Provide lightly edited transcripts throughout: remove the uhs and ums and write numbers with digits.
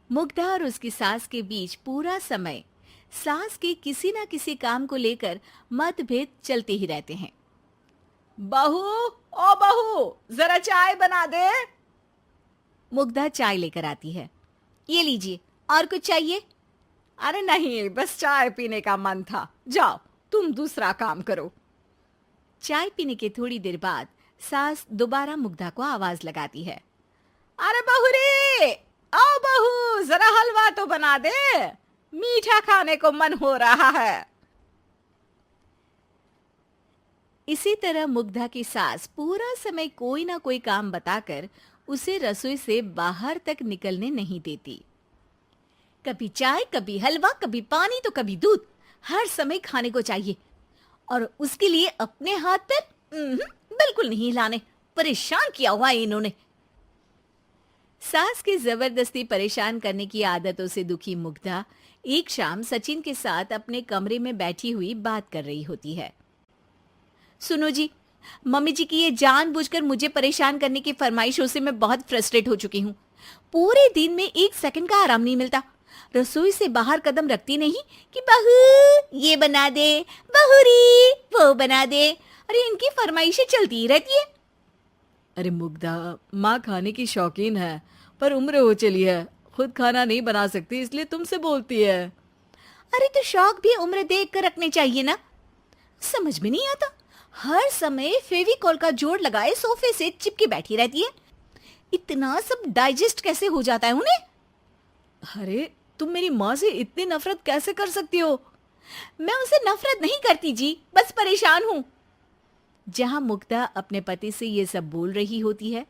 मुग्धा और उसकी सास के बीच पूरा समय सास के किसी ना किसी काम को लेकर मतभेद चलते ही रहते हैं। बहू, ओ बहू, जरा चाय बना दे। मुग्धा चाय लेकर आती है। ये लीजिए, और कुछ चाहिए? अरे नहीं, बस चाय पीने का मन था। जाओ, तुम दूसरा काम करो। चाय पीने के थोड़ी देर बाद सास दोबारा मुग्धा को आवाज लगाती है। अरे बहू रे, आओ बहू, जरा हलवा तो बना दे, मीठा खाने को मन हो रहा है। इसी तरह मुग्धा की सास पूरा समय कोई ना कोई काम बताकर उसे रसोई से बाहर तक निकलने नहीं देती। कभी चाय, कभी हलवा, कभी पानी तो कभी दूध, हर समय खाने को चाहिए। और उसके लिए अपने हाथ पैर बिल्कुल नहीं हिलाने। परेशान किया हुआ है इन्होंने। सास की जबरदस्ती परेशान करने की आदतों से दुखी मुग्धा एक शाम सचिन के साथ अपने कमरे में बैठी हुई बात कर रही होती है। सुनो जी, मम्मी जी की ये जानबूझकर मुझे परेशान करने की फरमाइशों से मैं बहुत फ्रस्ट्रेट हो चुकी हूँ। पूरे दिन में एक सेकंड का आराम नहीं मिलता। रसोई से बाहर कदम रखती नहीं कि बहू ये बना दे, बहुरी वो बना दे। अरे इनकी फरमाइशें चलती ही रहती है। अरे मुग्धा, माँ खाने की शौकीन है, पर उम्र हो चली है, खुद खाना नहीं बना सकती, इसलिए तुमसे बोलती है। अरे तो शौक भी उम्र देख कर रखने चाहिए ना। समझ में नहीं आता, हर समय फेविकॉल का जोड़ लगाए सोफे से चिपकी बैठी रहती है। इतना सब डाइजेस्ट कैसे हो जाता है उन्हें? अरे तुम मेरी माँ से इतनी नफरत कैसे कर सकती हो? मैं उनसे नफरत नहीं करती जी, बस परेशान हूँ। जहां मुग्धा अपने पति से ये सब बोल रही होती है,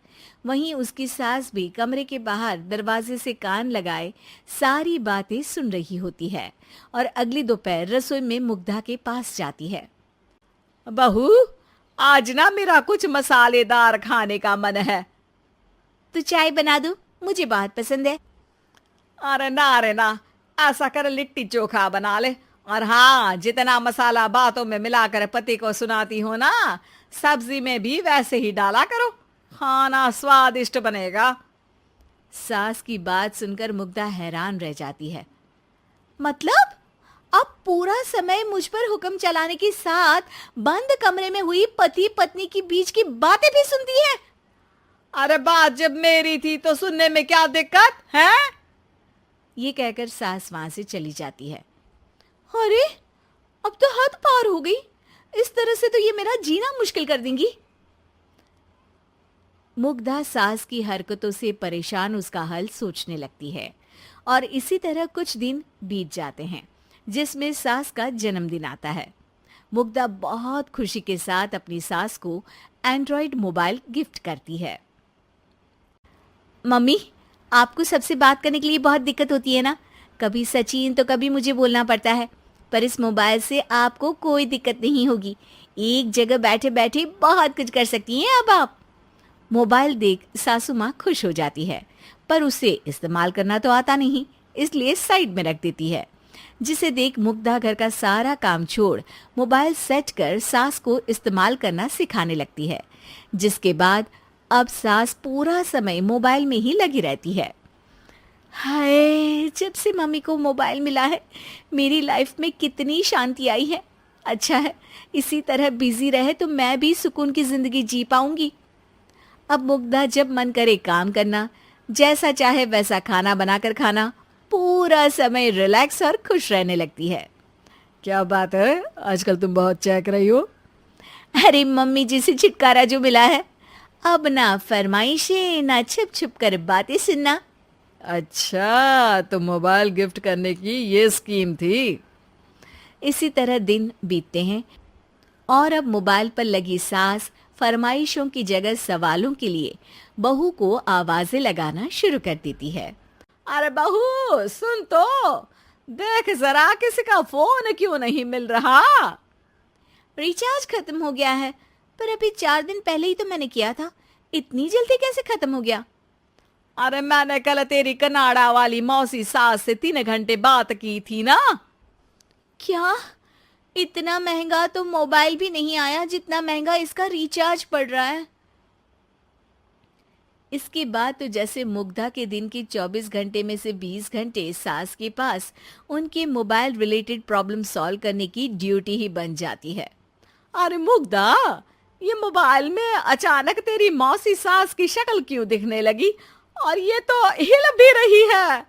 वहीं उसकी सास भी कमरे के बाहर दरवाजे से कान लगाए सारी बातें सुन रही होती है और अगली दोपहर रसोई में मुग्धा के पास जाती है। बहू, आज ना मेरा कुछ मसालेदार खाने का मन है। तो चाय बना दूं? मुझे बहुत पसंद है। अरे ना, ऐसा कर लिट्टी चोखा बना ले। और हाँ, जितना मसाला बातों में मिलाकर पति को सुनाती हो ना, सब्जी में भी वैसे ही डाला करो, खाना स्वादिष्ट बनेगा। सास की बात सुनकर मुग्धा हैरान रह जाती है। मतलब अब पूरा समय मुझ पर हुक्म चलाने के साथ बंद कमरे में हुई पति पत्नी की बीच की बातें भी सुनती है? अरे बात जब मेरी थी तो सुनने में क्या दिक्कत है? ये कहकर सास वहां से चली जाती है। अरे अब तो हद पार हो गई। इस तरह से तो ये मेरा जीना मुश्किल कर देंगी। मुग्धा सास की हरकतों से परेशान उसका हल सोचने लगती है और इसी तरह कुछ दिन बीत जाते हैं, जिसमें सास का जन्मदिन आता है। मुग्धा बहुत खुशी के साथ अपनी सास को एंड्रॉयड मोबाइल गिफ्ट करती है। मम्मी, आपको सबसे बात करने के लिए बहुत दिक्कत होती है ना? कभी सचिन तो कभी मुझे बोलना पड़ता है, पर इस मोबाइल से आपको कोई दिक्कत नहीं होगी। एक जगह बैठे बैठे बहुत कुछ कर सकती हैं अब आप। मोबाइल देख सासू माँ खुश हो जाती है, पर उसे इस्तेमाल करना तो आता नहीं, इसलिए साइड में रख देती है। जिसे देख मुग्धा घर का सारा काम छोड़ मोबाइल सेट कर सास को इस्तेमाल करना सिखाने लगती है, जिसके बाद अब सास पूरा समय मोबाइल में ही लगी रहती है। हाय, जब से मम्मी को मोबाइल मिला है मेरी लाइफ में कितनी शांति आई है। अच्छा है, इसी तरह बिजी रहे तो मैं भी सुकून की जिंदगी जी पाऊंगी। अब मुग्धा जब मन करे काम करना, जैसा चाहे वैसा खाना बनाकर खाना, पूरा समय रिलैक्स और खुश रहने लगती है। क्या बात है, आजकल तुम बहुत चहक रही हो। अरे मम्मी जी से छुटकारा जो मिला है, अब ना फरमाइशें ना छुप छुप कर बातें सुनना। अच्छा, तो मोबाइल गिफ्ट करने की ये स्कीम थी। इसी तरह दिन बीतते हैं और अब मोबाइल पर लगी सास फरमाइशों की जगह सवालों के लिए बहू को आवाजें लगाना शुरू कर देती है। अरे बहू, सुन तो, देख जरा किसी का फोन क्यों नहीं मिल रहा? रिचार्ज खत्म हो गया है, पर अभी 4 दिन पहले ही तो मैंने किया था। इतनी जल्दी कैसे खत्म हो गया? अरे मैंने कल तेरी कनाडा वाली मौसी सास से 3 घंटे बात की थी ना। क्या? इतना महंगा तो मोबाइल भी नहीं आया जितना महंगा इसका रिचार्ज पड़ रहा है। इसके बाद तो जैसे मुग्धा के दिन के 24 घंटे में से 20 घंटे सास के पास उनके मोबाइल रिलेटेड प्रॉब्लम सॉल्व करने की ड्यूटी ही बन जाती है। अरे मुग्धा, ये मोबाइल में अचानक तेरी मौसी सास की शक्ल क्यों दिखने लगी? और ये तो हिल भी रही है।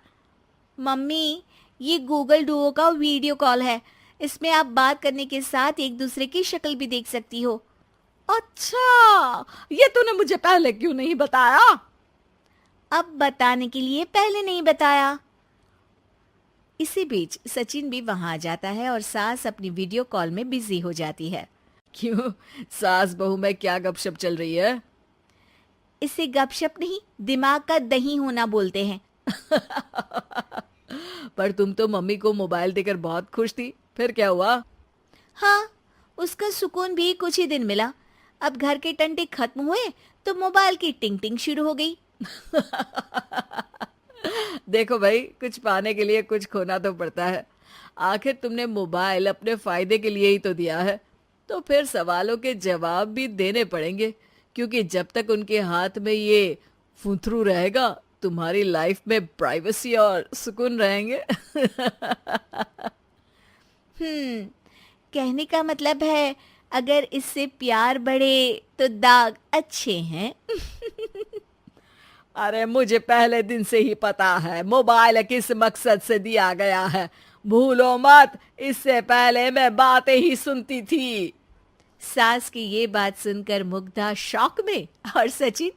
मम्मी, ये गूगल डुओ का वीडियो कॉल है। इसमें आप बात करने के साथ एक दूसरे की शक्ल भी देख सकती हो। अच्छा, ये तूने मुझे पहले क्यों नहीं बताया? अब बताने के लिए पहले नहीं बताया। इसी बीच सचिन भी वहां आ जाता है और सास अपनी वीडियो कॉल में बिजी हो जाती है। क्यों, सास बहू में क्या गपशप चल रही है? इसे गपशप नहीं, दिमाग का दही होना बोलते हैं। पर तुम तो मम्मी को मोबाइल देकर बहुत खुश थी, फिर क्या हुआ? हाँ, उसका सुकून भी कुछ ही दिन मिला। अब घर के टंटे खत्म हुए तो मोबाइल की टिंग टिंग शुरू हो गई। देखो भाई, कुछ पाने के लिए कुछ खोना तो पड़ता है। आखिर तुमने मोबाइल अपने फायदे के लिए ही तो दिया है, तो फिर सवालों के जवाब भी देने पड़ेंगे, क्योंकि जब तक उनके हाथ में ये फुंथरू रहेगा, तुम्हारी लाइफ में प्राइवेसी और सुकून रहेंगे। कहने का मतलब है अगर इससे प्यार बढ़े तो दाग अच्छे हैं। अरे मुझे पहले दिन से ही पता है मोबाइल किस मकसद से दिया गया है। भूलो मत, इससे पहले मैं बातें ही सुनती थी। सास की ये बात सुनकर मुग्धा शॉक में और सचिन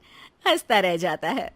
हंसता रह जाता है।